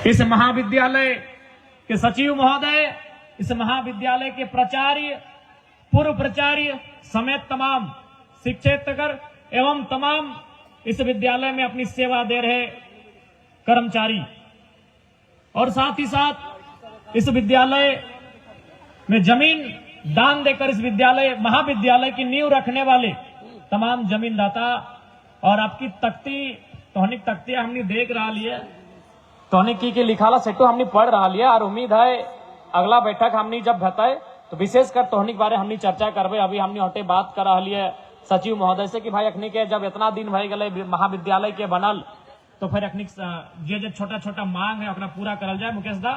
इस महाविद्यालय के सचिव महोदय, इस महाविद्यालय के प्राचार्य, पूर्व प्राचार्य समेत तमाम शिक्षकगण एवं तमाम इस विद्यालय में अपनी सेवा दे रहे कर्मचारी और साथ ही साथ इस विद्यालय में जमीन दान देकर इस विद्यालय महाविद्यालय की नींव रखने वाले तमाम जमीनदाता और आपकी तोहनिक तख्तियां हमने देख रहा लिया, तोहनिक की लिखाला सेटो हमने पढ़ रहा लिया और उम्मीद है अगला बैठक हमने जब बताए तो विशेषकर तोहनिक बारे हमने चर्चा करबे। अभी हमने हटे बात कर रहा लिया सचिव महोदय से कि भाई अखनी के जब इतना दिन भय गए महाविद्यालय के बनल तो फिर अखनी जे छोटा छोटा मांग है अपना पूरा करल जाए। मुकेश दा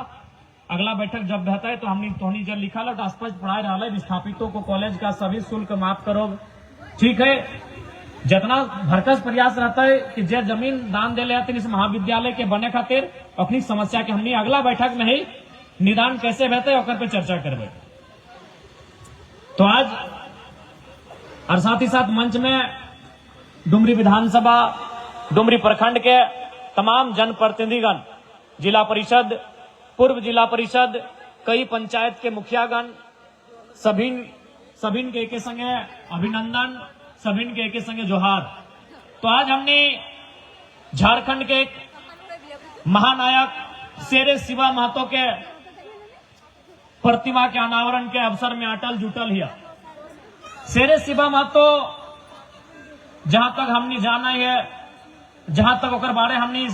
अगला बैठक जब रहता है तो हमने तोहनी जब लिखा तो स्पष्ट पढ़ाई रहा है विस्थापितों को कॉलेज का सभी शुल्क माफ करो। ठीक है, जितना भरकस प्रयास रहता है कि जे जमीन दान दे लेते इस महाविद्यालय के बने खातिर अपनी समस्या के हमने अगला बैठक में ही निदान कैसे बहते और पे चर्चा करबे। तो आज और साथ ही साथ मंच में डुमरी विधानसभा, डुमरी प्रखंड के तमाम जनप्रतिनिधिगण, जिला परिषद, पूर्व जिला परिषद, कई पंचायत के मुखियागण, सभी के एक संगे अभिनंदन, सभी के एक संगे जोहार। तो आज हमने झारखंड के महानायक शेरे शिवा महतो के प्रतिमा के अनावरण के अवसर में अटल जुटल हिया। शेरे शिवा महतो जहां तक हमने जाना है, जहां तक ओकर बारे हमने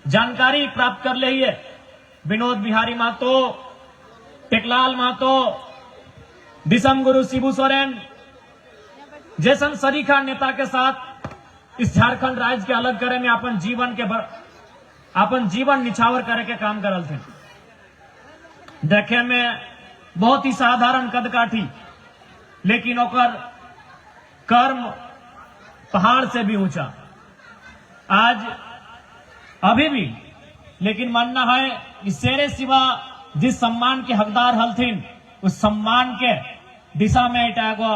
जानकारी प्राप्त कर ले है, विनोद बिहारी महतो, टेकलाल महतो, दिसम गुरु शिबू सोरेन जैसन सरीखा नेता के साथ इस झारखंड राज्य के अलग करे में अपन जीवन निछावर करे के काम करल थे। देखे में बहुत ही साधारण कद काठी, लेकिन ओकर कर्म पहाड़ से भी ऊंचा। आज अभी भी लेकिन मानना है कि शेरे शिवा जिस सम्मान के हकदार हलथिन उस सम्मान के दिशा में एटागो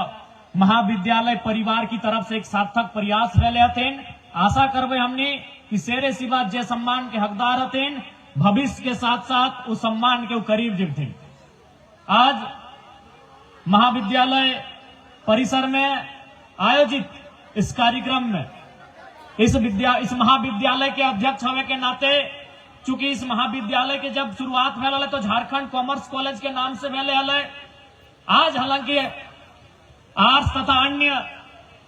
महाविद्यालय परिवार की तरफ से एक सार्थक प्रयास रहे हथिन। आशा करबे हमने कि शेरे शिवा जे सम्मान के हकदार हथिन भविष्य के साथ साथ उस सम्मान के करीब जीवथिन। आज महाविद्यालय परिसर में आयोजित इस कार्यक्रम में इस महाविद्यालय के अध्यक्ष होने के नाते, चूंकि इस महाविद्यालय के जब शुरुआत भेल तो झारखंड कॉमर्स कॉलेज के नाम से भेले हल। आज हालांकि आर्ट्स तथा अन्य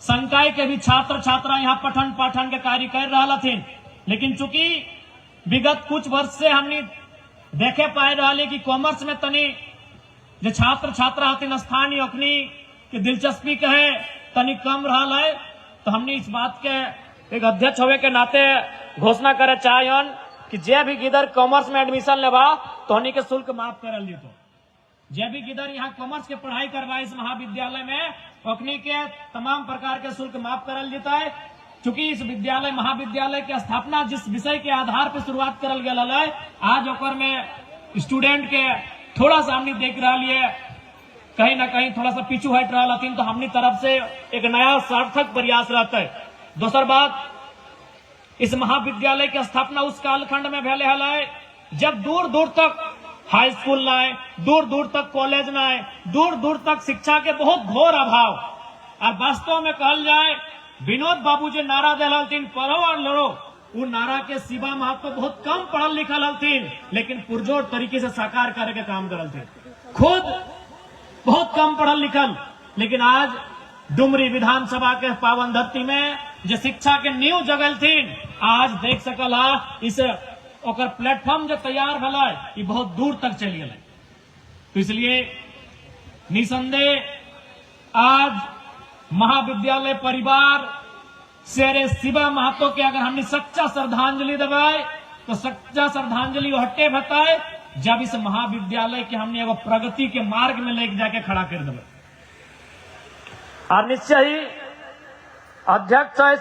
संकाय के भी छात्र छात्रा यहाँ पठन पाठन के कार्य कर रहा थे, लेकिन चूंकि विगत कुछ वर्ष से हमने देखे पाए रहा कि कॉमर्स में तनी जो छात्र छात्रा हथिन स्थानीय अखनी के दिलचस्पी कहे तनी कम रहा है, तो हमने इस बात के एक अध्यक्ष होवे के नाते घोषणा करे चाहन कि जे भी किधर कॉमर्स में एडमिशन लेवा तो हनी के शुल्क माफ करल दी। तो जे भी किधर यहाँ कॉमर्स के पढ़ाई करवा इस महाविद्यालय में अखनी के तमाम प्रकार के शुल्क माफ करल देता है। चूंकि इस विद्यालय महाविद्यालय की स्थापना जिस विषय के आधार पर शुरुआत करल गया है, आज ओकर में स्टूडेंट के थोड़ा सा हमने देख रहा है कहीं ना कहीं थोड़ा सा पीछू हट रहा थी, तो हमनी तरफ से एक नया सार्थक प्रयास रहता है। दूसर बात, इस महाविद्यालय की स्थापना उस कालखंड में भेले है जब दूर दूर तक हाई स्कूल ना है, दूर दूर तक कॉलेज ना है, दूर दूर तक शिक्षा के बहुत घोर अभाव। और वास्तव में कहल जाए विनोद बाबू जो नारा दिल पढ़ो और लड़ो, वो नारा के शिवा महतो बहुत कम पढ़ल लिखल हथिन, लेकिन पुरजोर तरीके से साकार करे के काम करल थे। खुद बहुत कम पढ़ल लिखल, लेकिन आज डुमरी विधानसभा के पावन धरती में जो शिक्षा के नींव जगल थी, आज देख सकल इस ओकर प्लेटफॉर्म जो तैयार भला ये बहुत दूर तक चल गए। तो इसलिए निसंदेह आज महाविद्यालय परिवार शेरे शिवा महतो के अगर हमने सच्चा श्रद्धांजलि दबाए तो सच्चा श्रद्धांजलि हटे बताए जब इस महाविद्यालय के हमने एगो प्रगति के मार्ग में लेके जाके खड़ा कर देवे। और निश्चय ही अध्यक्ष इस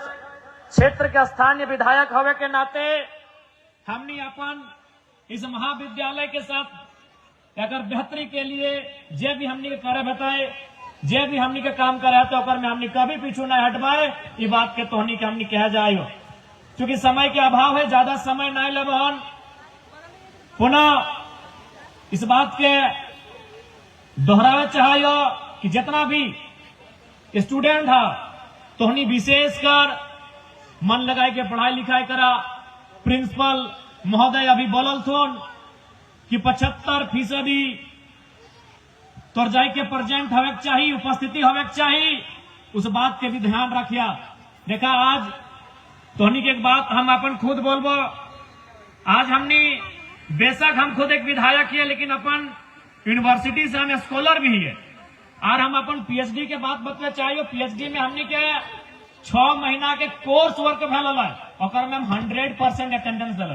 क्षेत्र के स्थानीय विधायक होवे के नाते हमने अपन इस महाविद्यालय के साथ अगर बेहतरी के लिए जे भी हमने करे बताए, जे भी हमने के काम करे तो में हमने कभी पीछू न हटवाए। ये बात के तोहनी के हमने कहा जाए, क्योंकि समय के अभाव है, ज्यादा समय नहीं लेबहन। पुनः इस बात के दोहरावे चाहिए कि जितना भी स्टूडेंट है तोहनी विशेषकर मन लगाए के पढ़ाई लिखाई करा। प्रिंसिपल महोदय अभी बोलल थोन कि 75% तोर जाए के प्रेजेंट होवे के चाहिए, उपस्थिति होवे के चाहिए। उस बात के भी ध्यान रखिया। देखा आज तोहनी की एक बात हम अपन खुद बोलबो। आज हमने बेशक हम खुद एक विधायक है, लेकिन अपन यूनिवर्सिटी से हम स्कॉलर भी है और हम अपन पीएचडी के बात बतवे चाहिए। पीएचडी में हमने के 6 महीना के कोर्स वर्क भेल है, और में 100% अटेंडेंस दिल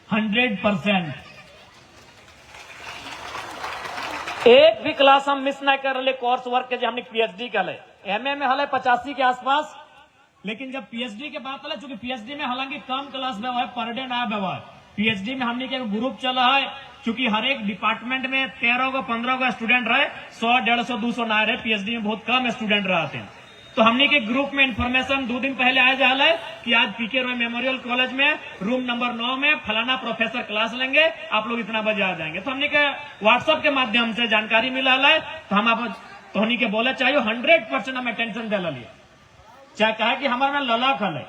100%। एक भी क्लास हम मिस नहीं कर रहे कोर्स वर्क के। जो हमने पीएचडी कर ले, एमए में हले 85 के आसपास, लेकिन जब पीएचडी के बात है, चूंकि पीएचडी में हालांकि कम क्लास में है, पर डे ना व्यवहार। पीएचडी में हमने के ग्रुप चला है, चूंकि हर एक डिपार्टमेंट में 13 को 15 को स्टूडेंट रहे, 100 150 200 ना रहे। पीएचडी में बहुत कम स्टूडेंट रहते हैं। तो हमने के ग्रुप में इंफॉर्मेशन 2 दिन पहले आया जा रहा है कि आज पीके रॉय मेमोरियल कॉलेज में रूम नंबर 9 में फलाना प्रोफेसर क्लास लेंगे, आप लोग इतना बजे आ जाएंगे। तो हमने के व्हाट्सएप के माध्यम से जानकारी मिला है। तो हम आप तो हमने के बोले चाहिए 100% हम अटेंशन दे लिए। चाहे कहे कि हमारे में ललक है,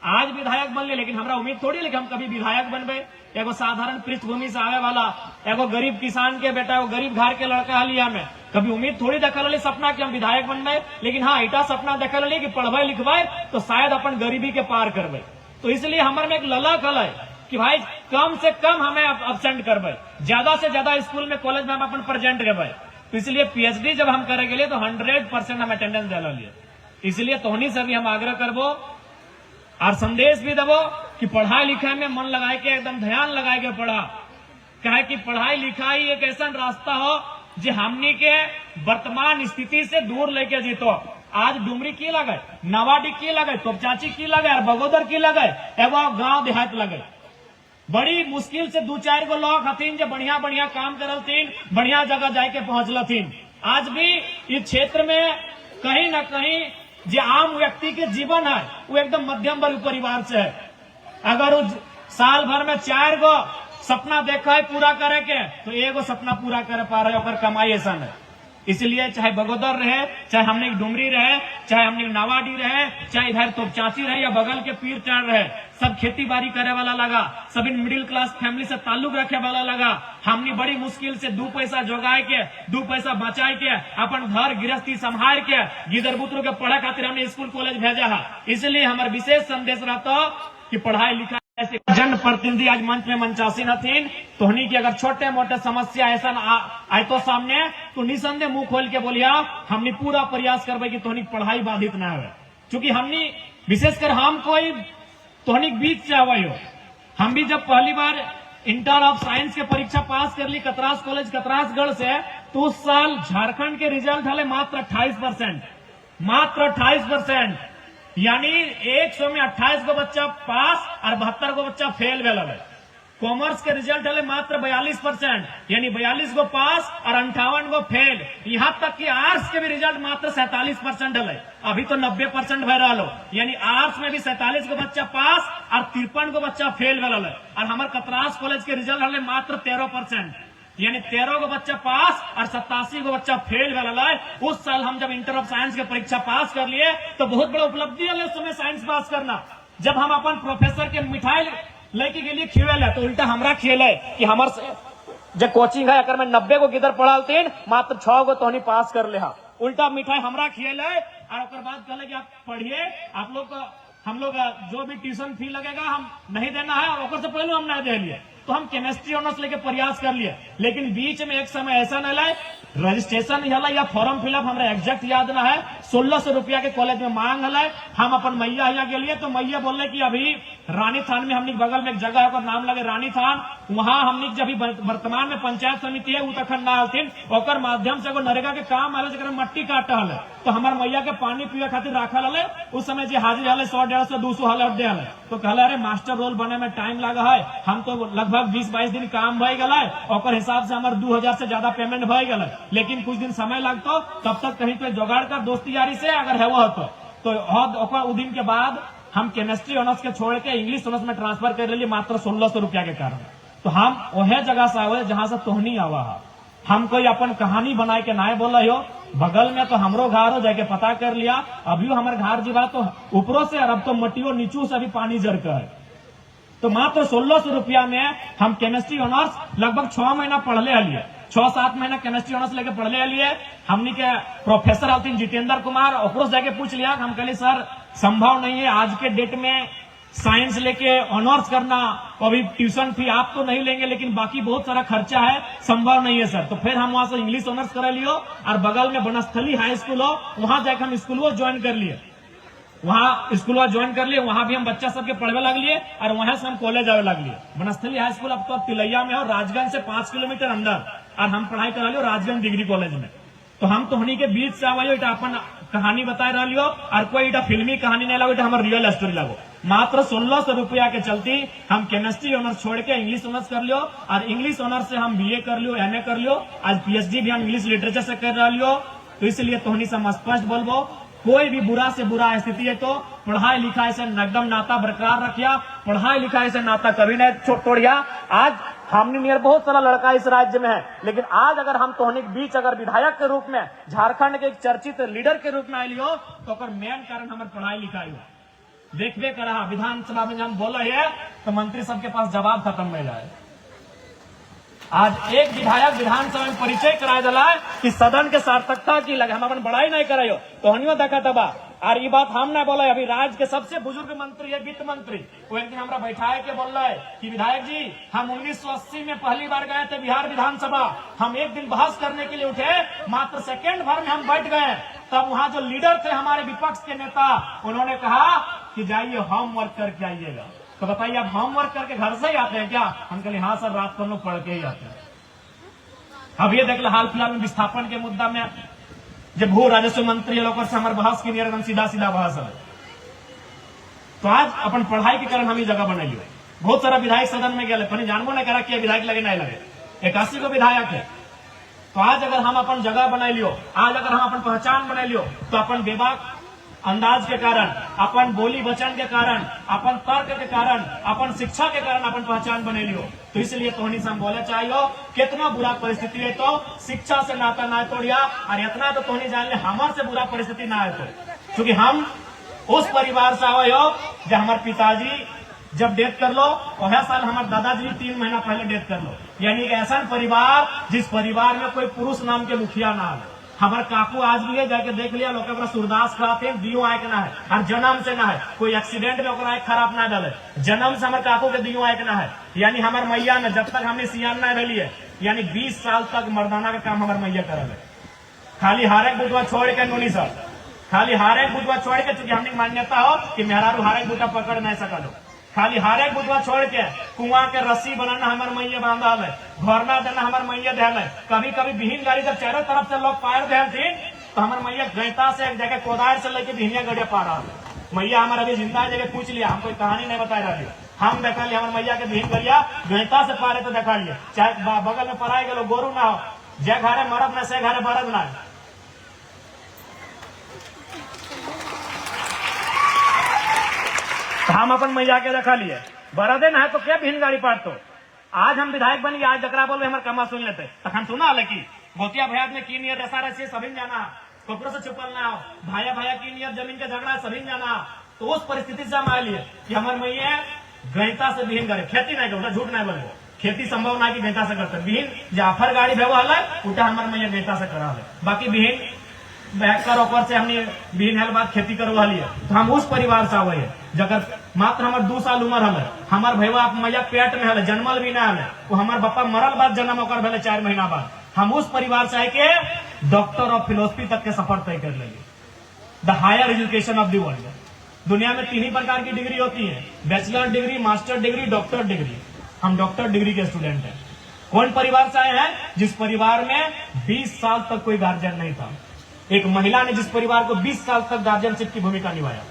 आज विधायक बन ले, लेकिन हमारा उम्मीद थोड़ी है कि हम कभी विधायक बनबे। एगो साधारण पृष्ठभूमि से आवे वाला, एगो गरीब किसान के बेटा, एगो गरीब घर के लड़का हलिया में कभी उम्मीद थोड़ी देखल रही सपना कि हम विधायक बनबे। लेकिन हाँ, इटा सपना देखल रही कि पढ़बे लिखबे तो शायद अपन गरीबी के पार करबे। तो इसलिए हमारे में एक ललक है कि भाई कम से कम हमें अब्सेंट करबे, ज्यादा से ज्यादा स्कूल में कॉलेज में हम अपन प्रेजेंट करबे। तो इसलिए पीएचडी जब हम करेंगे तो 100% हम अटेंडेंस दिला लिए। इसलिए तोहनी से भी हम आग्रह करबो और संदेश भी देवो कि पढ़ाई लिखाई में मन लगाए के, एकदम ध्यान लगाए के पढ़ा। कहे कि पढ़ाई लिखाई एक ऐसा रास्ता हो जो हमनी के वर्तमान स्थिति से दूर लेके जीतो। आज डुमरी की लगे, नवाडी की लगे, तोपचाची की लगे और बगोदर की लगे, एवं गांव देहात लगे। बड़ी मुश्किल से 2-4 गो लोग हथिन जो बढ़िया बढ़िया काम करलथिन, बढ़िया जगह जाके पहुंचलथिन। आज भी इस क्षेत्र में कहीं न कहीं जो आम व्यक्ति के जीवन है वो एकदम मध्यम वर्ग परिवार से है। अगर वो साल भर में 4 गो सपना देखा है पूरा करे के, तो एगो सपना पूरा करे पा रहे और कमाई ऐसा है। इसलिए चाहे बगोदर रहे, चाहे हमने डुमरी रहे, चाहे हमने नावाडी रहे, चाहे इधर तोपचाची रहे या बगल के पीर चार रहे, सब खेती बाड़ी करे वाला लगा, सभी मिडिल क्लास फैमिली से ताल्लुक रखे वाला लगा। हमने बड़ी मुश्किल से 2 पैसा जोगाए के, 2 पैसा बचाए के, अपन घर गृहस्थी संभाल के गिदर बुतरू के पढ़े खातिर हमने स्कूल कॉलेज भेजा है। इसलिए हमारा विशेष संदेश रहता कि पढ़ाई लिखाई ऐसे जन प्रतिनिधि आज मंच में मंचासीन हथिन। तोहनी की अगर छोटे मोटे समस्या ऐसा आए तो सामने, तो निसंदेह मुंह खोल के बोलिया, हमने पूरा प्रयास करबे कि तोहनी पढ़ाई बाधित ना हो। चूंकि हमने विशेषकर हम कोई तोहनी बीच से आवे हो। हम भी जब पहली बार इंटर ऑफ साइंस के परीक्षा पास कर ली कतरास कॉलेज कतरासगढ़ से, तो उस साल झारखंड के रिजल्ट हले मात्र 28%, मात्र 28%। यानी 100 में 28 गो बच्चा पास और 72 गो बच्चा फेल भेल है। कॉमर्स के रिजल्ट है मात्र 42%, यानी 42 गो पास और 58 गो फेल। यहाँ तक कि आर्ट्स के भी रिजल्ट मात्र 47% है। अभी तो 90% भर रहा हो, यानी आर्ट्स में भी 47 गो बच्चा पास और 53 गो बच्चा फेल भेल है। और हमारे कतरास कॉलेज के रिजल्ट है मात्र 13%, यानी 13 गो बच्चा पास और 87 गो बच्चा फेल भेल है। उस साल हम जब इंटर ऑफ साइंस के परीक्षा पास कर लिए तो बहुत बड़ा उपलब्धि है उस समय साइंस पास करना। जब हम अपन प्रोफेसर के मिठाई लेके के लिए खिवेल है, तो उल्टा हमरा खेल है कि हमारे जो कोचिंग है अगर मैं 90 गो गिदर पढ़ालतीन, मात्र 6 गो तो पास कर ले। उल्टा मिठाई हमरा खेल है और उसके बाद कहले कि आप पढ़िए, आप लोग हम लोग जो भी ट्यूशन फी लगेगा हम नहीं देना है, और से पहले हम नहीं दे लिए। तो हम केमिस्ट्री ऑनर्स लेके प्रयास कर लिए, लेकिन बीच में एक समय ऐसा न लाए रजिस्ट्रेशन या फॉर्म फिलअप हमारा एग्जैक्ट याद ना है, 1600 रुपया के कॉलेज में मांग है। हम अपन मैया यहाँ के लिए, तो मैया बोल रहे कि अभी रानी थान में हमने बगल में एक जगह है, नाम लगे रानी थान, वहां हमने जब वर्तमान में पंचायत समिति है तखन ना आलथिन, ओकर माध्यम से एगो नरेगा के काम आले जरा मट्टी काट रहा है। तो हमारे मैया के पानी पीवे खातिर राखल है। उस समय जो हाजिर है 100 150 200 हल दे है। तो कहला अरे मास्टर रोल बने में टाइम लगा है, हम तो लगभग 20-22 दिन काम भय गला, और हिसाब से हमारे 2000 से ज्यादा पेमेंट भय गला, लेकिन कुछ दिन समय लगता, तब तक कहीं पे जुगाड़ कर दोस्ती यारी से अगर है वो तो दिन के बाद हम केमिस्ट्री ऑनर्स के छोड़ के इंग्लिश ऑनर्स में ट्रांसफर कर लिए मात्र 1600 रुपया के कारण। तो हम वह जगह से आवे जहां से तोहनी आवा है। हम कोई अपन कहानी बनाए के ना बोल रहे हो। बगल में तो हमरो घर हो, जाके पता कर लिया, अभी हमारे घर जीवा तो ऊपरों से, और अब तो मटियो नीचू से अभी पानी जर का है। तो मात्र 1600 रुपया में हम केमिस्ट्री ऑनर्स लगभग 6 महीना पढ़ले हलिए, 6-7 महीना केमिस्ट्री ऑनर्स लेके पढ़ले हलिए। हमनी के प्रोफेसर हथिन जितेंद्र कुमार, ओकरो से जाके पूछ लिया। हम कहली सर संभव नहीं है आज के डेट में साइंस लेके ऑनर्स करना, अभी ट्यूशन फी आप तो नहीं लेंगे लेकिन बाकी बहुत सारा खर्चा है, संभव नहीं है सर। तो फिर हम वहां से इंग्लिश ऑनर्स करा लियो, और बगल में बनस्थली हाई स्कूल हो, वहां जाकर हम स्कूल ज्वाइन कर लिए। वहां स्कूल ज्वाइन कर लिए, वहां भी हम बच्चा सबके पढ़वे लग लिए, और वहां से हम कॉलेज आवे लग लिए। बनस्थली हाई स्कूल अब तो तिलैया में हो, राजगंज से 5 किलोमीटर अंदर, और हम पढ़ाई करा लियो राजगंज डिग्री कॉलेज में। तो हम तोहनी के बीच से आवायो, इटा अपन कहानी बताए रहा लियो, और कोई इटा फिल्मी कहानी नहीं लगो, इटा हमार रियल स्टोरी लगो। मात्र 1600 रुपया के चलती हम केमिस्ट्री ऑनर्स छोड़ के इंग्लिश ऑनर्स कर लियो, और इंग्लिश ऑनर्स से हम बीए कर लियो, एमए कर लियो, आज पीएचडी भी हम इंग्लिश लिटरेचर से कर रहा लियो। तो इसलिए तोहनी से हम स्पष्ट बोलबो, कोई भी बुरा से बुरा स्थिति है तो पढ़ाई लिखाई से एकदम नाता बरकरार रखिया, पढ़ाई लिखाई से नाता कभी नहीं तोड़िया। आज हमने नियर बहुत सारा लड़का इस राज्य में है, लेकिन आज अगर हम तोहनी के बीच अगर विधायक के रूप में, झारखंड के एक चर्चित लीडर के रूप में आये हो, तो मेन कारण हमारे पढ़ाई लिखाई हो। देखबे करा विधानसभा में जब बोला है तो मंत्री सबके पास जवाब खत्म हो जाए। आज एक विधायक विधानसभा में परिचय कराए दिला कि सदन के सार्थकता की लगे, हम अपन बड़ाई नहीं करायो तो हनियो देखा तबा। और ये बात हम ना बोला, अभी राज्य के सबसे बुजुर्ग मंत्री है वित्त मंत्री, वो एक दिन हमारा बैठाए के बोल रहा है कि विधायक जी हम 1980 में पहली बार गए थे बिहार विधानसभा, हम एक दिन बहस करने के लिए उठे, मात्र सेकेंड भर में हम बैठ गए। तब वहां जो लीडर थे हमारे विपक्ष के नेता, उन्होंने कहा कि जाइए होमवर्क करके आइएगा। तो बताइए आप होमवर्क करके घर से ही आते हैं क्या? हम कहले हाँ सर, रात को हम लोग पढ़ के ही आते हैं। अब ये देख लो हाल फिलहाल में विस्थापन के मुद्दा में जब भू राजस्व मंत्री लोग से हमारे बहस की एकदम सीधा सीधा बहस है। तो आज अपन पढ़ाई के कारण हम जगह बनाइए। बहुत सारा विधायक सदन में गए, पर जानबो नहीं करा कि विधायक लगे नहीं लगे, 81 को विधायक है। तो आज अगर हम अपन जगह बना लियो, आज अगर हम अपन पहचान बना लियो, तो अपन बेबाक अंदाज के कारण, अपन बोली वचन के कारण, अपन तर्क के कारण, अपन शिक्षा के कारण अपन पहचान बने लियो। तो इसलिए तोहनी से हम बोले चाहिए, कितना बुरा परिस्थिति है तो शिक्षा से नाता ना तोड़िया, और इतना तो तोहनी जान ले हमारे से बुरा परिस्थिति ना है। तो क्योंकि हम उस परिवार से आवे हो जब हमारे पिताजी जब डेथ कर लो, वह साल हमारे दादाजी 3 महीना पहले डेथ कर लो। यानी एक ऐसा परिवार जिस परिवार में कोई पुरुष नाम के मुखिया ना है। हमारे काकू आज भी है, जाके देख लिया लोग सूरदास खाते दियो आय के ना है, और जन्म से ना है, कोई एक्सीडेंट में आय खराब ना डाले, जन्म से हमारे काकू के दियो आय के ना है। यानी हमारे मैया ने जब तक हमने सियान ना रही है, यानी 20 साल तक मर्दाना का काम हमारे मैया करल है। खाली हारे बुटवा छोड़ के नोनी सर, खाली हारे बुटवा छोड़ के, चूंकि हमने मान्यता हो कि मेहरारू हारे बुटा पकड़ नहीं सका लो, खाली हारे बुटवा छोड़ के कुआं के रस्सी बनाना हमारे मैया बांधा है, घोरना देना हमारे मैया दे। कभी कभी बिहीन गाड़ी जब चारों तरफ से लोग पायर दे थी, तो हमारे मैया गैता से एक जगह कोदार से लेके बिहनिया गड़िया पा रहा है। मैया हमारे अभी जिंदा जगह पूछ लिया, हम कोई कहानी नहीं बता रहा है, हम देखा लिया हमारे मैया के बिहीन गड़िया गैता से पारे तो देखा लिया। चाहे बगल में पराए गए गोरू ना हो, जय घरे मरद न से घरे बरद ना। हम अपन मैया के रखा लिए, बरदे ना है तो क्या बिहीन गाड़ी पाट। तो आज हम विधायक बन गए, आज जकरा बोल हमारे कमा सुन लेते, तक हम सुना कि गोतिया भैया में की नियत ऐसा रही सभी जाना, कपड़ों से छुपल ना हो, भाया भाया की नियत जमीन का झगड़ा सभी जाना। तो उस परिस्थिति से हम आ लिए कि हमारे मैया गैता से बिहीन गाड़ी, खेती नहीं करता, झूठ नहीं बोलो, खेती संभव ना कि गैता से करते, बिहीन जाफर गाड़ी भेवा उठा हमारे मैया गैता से करा है। बाकी बिहीन बैकर ओकर से हमने बिहीन हेल बात खेती करवा लिया। तो हम उस परिवार से आवे है जगह मात्र हमारे 2 साल उम्र हमें, हमार भैया मैया पेट में हल, जन्मल भी ना हल, वो हमारे बापा मरल बाद जन्म होकर भेले 4 महीना बाद। हम उस परिवार से आए के डॉक्टर ऑफ फिलोसफी तक के सफर तय कर लेंगे, the higher education of the world. दुनिया में 3 ही प्रकार की डिग्री होती है, bachelor degree, master degree, doctor degree. हम डॉक्टर डिग्री के स्टूडेंट हैं। कौन परिवार से आए हैं? जिस परिवार में 20 साल तक कोई गार्जियन नहीं था। एक महिला ने जिस परिवार को 20 साल तक गार्जियनशिप की भूमिका निभाया,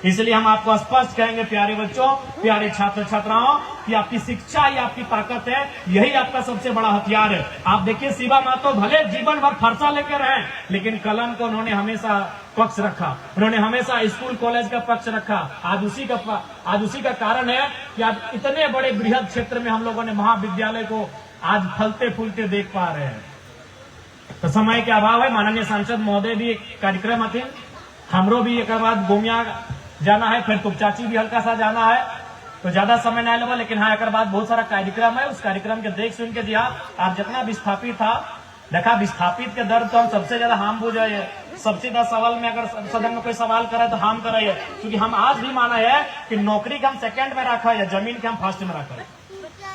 इसलिए हम आपको स्पष्ट कहेंगे प्यारे बच्चों, प्यारे छात्र छात्राओं, कि आपकी शिक्षा ही आपकी ताकत है, यही आपका सबसे बड़ा हथियार है। आप देखिए शिवा महतो भले जीवन भर फरसा लेकर हैं, लेकिन कलम को उन्होंने हमेशा पक्ष रखा, उन्होंने हमेशा स्कूल कॉलेज का पक्ष रखा। आज उसी का कारण है कि आज इतने बड़े बृहद क्षेत्र में हम लोगों ने महाविद्यालय को आज फलते फूलते देख पा रहे हैं। तो समय के अभाव है, माननीय सांसद महोदय भी एक कार्यक्रम हथिन, हमरो भी एक बाद गोमिया जाना है, फिर तुपचाची भी हल्का सा जाना है, तो ज्यादा समय नहीं लगा। लेकिन हाँ, एक बाद बहुत सारा कार्यक्रम है, उस कार्यक्रम के देख सुन के दिया। आज जितना विस्थापित था देखा, विस्थापित के दर्द तो हम सबसे ज्यादा हम बुझे। सबसे ज्यादा सवाल में अगर सदन में कोई सवाल करे तो हम करे, क्योंकि हम आज भी माना है कि नौकरी के हम सेकंड में रखा है, जमीन के हम फर्स्ट में रखा है।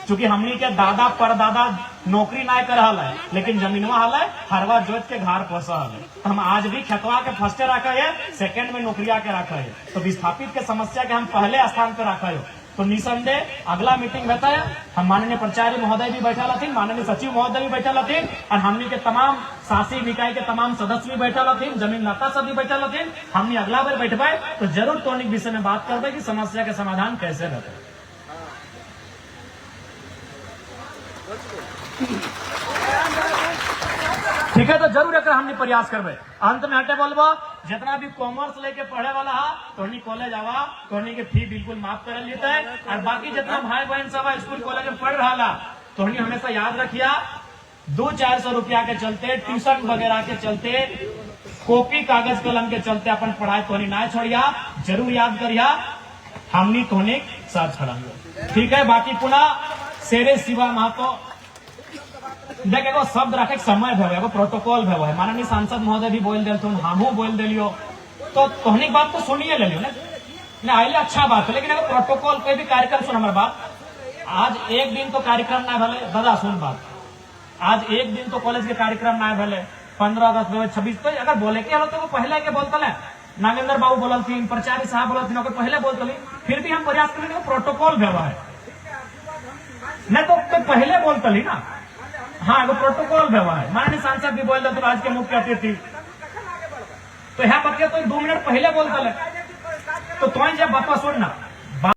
क्योंकि हमनी के दादा परदादा नौकरी ना कर हल है, लेकिन जमीनवा हल है, हरवा जोत के घर पोसा हल है। तो हम आज भी खेतवा के फर्स्ट रखा है, सेकंड में नौकरिया के रखा है। तो विस्थापित के समस्या के हम पहले स्थान पे रखा है। तो निसंदेह अगला मीटिंग रहता है, हम माननीय प्राचार्य महोदय भी बैठा लथिन, माननीय सचिव महोदय भी बैठा लथिन, और हमनी के तमाम शासी निकाय के तमाम सदस्य भी बैठा लथिन, जमीन लता सब भी बैठा लथिन। हमने अगला बार बैठबे तो जरूर टॉनिक विषय में बात करबे कि समस्या के समाधान कैसे रहते। ठीक है, तो जरूर एक हमने प्रयास करबे। अंत में हटे बोलबो, जितना भी कॉमर्स लेके पढ़े वाला है तोहनी कॉलेज आवा, तोहनी के फी बिल्कुल माफ कर लेते है। और बाकी जितना भाई बहन सब स्कूल कॉलेज में पढ़ रहा, तोहनी हमेशा याद रखिया, 200-400 रुपया के चलते, ट्यूशन वगैरह के चलते, कॉपी कागज कलम के चलते अपन पढ़ाई तोहनी ना छोड़िया, जरूर याद करिया, हमनी तोहनी साथ खड़ा। ठीक है, बाकी पुनः शेरे शिवा महतो देख, एगो शब्द रखे समय भे, एगो प्रोटोकॉल भे, माननीय सांसद महोदय भी बोल दिल, हमू बोल दिलियो, तो तोहनी बात तो सुनिए ले लियो ना, आइले अच्छा बात है, लेकिन एगो प्रोटोकॉल कोई भी कार्यक्रम सुन हमारे बात। आज एक दिन तो कार्यक्रम ना भले, दादा सुन बात, आज एक दिन तो कॉलेज के कार्यक्रम ना भले, 15 अगस्त 2026 तो अगर बोले के हलो तो वो पहले के बोलते है, नागेंद्र बाबू बोलती, प्राचार्य साहब बोलती, पहले बोलते, फिर भी हम प्रयास करेंगे प्रोटोकॉल भे है, नहीं तो पहले बोलते ना। हाँ, वो प्रोटोकॉल भे है, माननीय सांसद भी बोल दे, आज के मुख्य अतिथि तो यहाँ बच्चे तो 2 मिनट पहले बोलते, तो जब बापा सुन ना